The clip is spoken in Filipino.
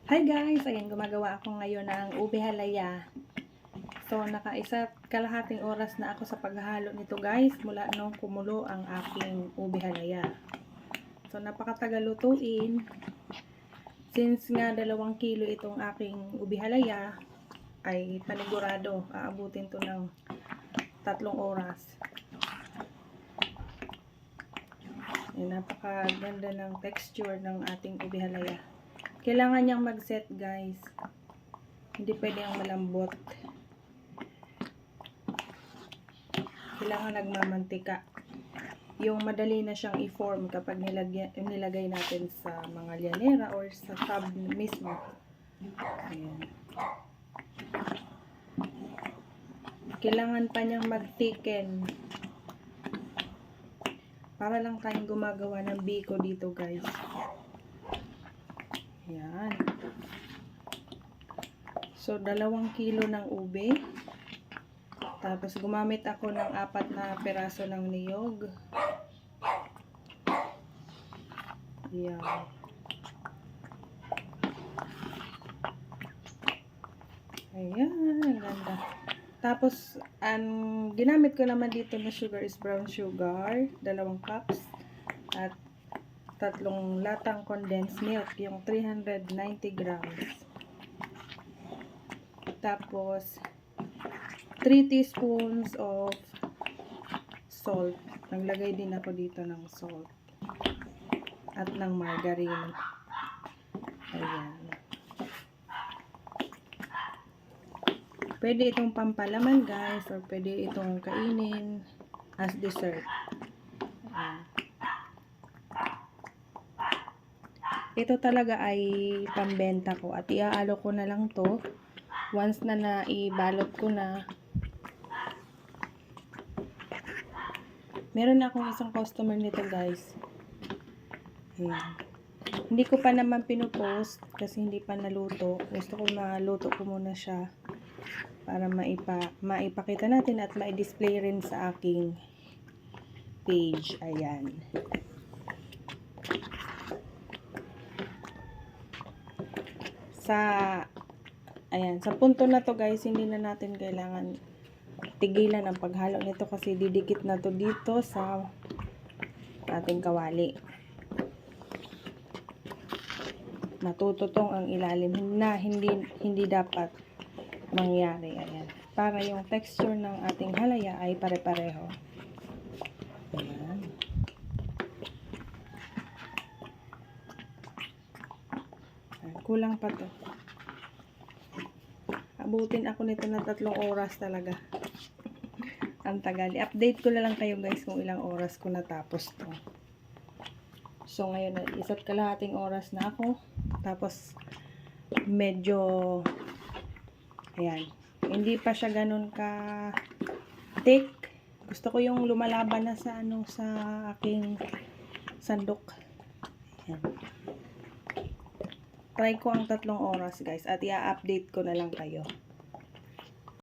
Hi guys! Ayan, gumagawa ako ngayon ng ube halaya. So, naka-1 kalahating oras na ako sa paghahalo nito guys, mula nung kumulo ang aking ube halaya. So, napakatagal lutuin. Since nga 2 kilo itong aking ube halaya, ay panigurado, aabutin to ng 3 oras. Ayan, napakaganda ng texture ng ating ube halaya. Kailangan niyang mag-set guys. Hindi pwede ang malambot. Kailangan nagmamantika. Yung madali na siyang i-form kapag nilagay natin sa mga lianera or sa tub mismo. Ayan. Kailangan pa niyang mag-thicken. Para lang tayong gumagawa ng biko dito guys. Ayan. So, 2 kilo ng ube. Tapos, gumamit ako ng 4 na peraso ng niyog. Ayan. Ayan, ang ganda. Tapos, ang ginamit ko naman dito na sugar is brown sugar. 2 cups. At 3 latang condensed milk, yung 390 grams. Tapos, 3 teaspoons of salt. Naglagay din ako dito ng salt. At ng margarine. Ayan. Pwede itong pampalaman guys, or pwede itong kainin as dessert. Ayan. Ito talaga ay pambenta ko at iaalo ko na lang to once na naibalot ko na. Meron na akong isang customer nito guys. Ayan. Hindi ko pa naman pinupost kasi hindi pa naluto. Gusto ko maluto ko muna siya para maipakita natin at ma-display rin sa aking page. Ayan. Sa punto na to guys, hindi na natin kailangan tigilan ang paghalo nito kasi didikit na to dito sa ating kawali. Natututong ang ilalim na hindi dapat mangyari. Ayan. Para yung texture ng ating halaya ay pare-pareho. Ayan. Kulang pa to. Abutin ako nito na 3 oras talaga. Ang tagal. I-update ko na lang kayo guys kung ilang oras ko natapos to. So ngayon, 1 kalahating oras na ako. Tapos medyo ayan. Hindi pa siya ganun ka thick. Gusto ko yung lumalaban na sa sa aking sandok. Ayan. Try ko ang 3 oras guys at i-update ko na lang kayo.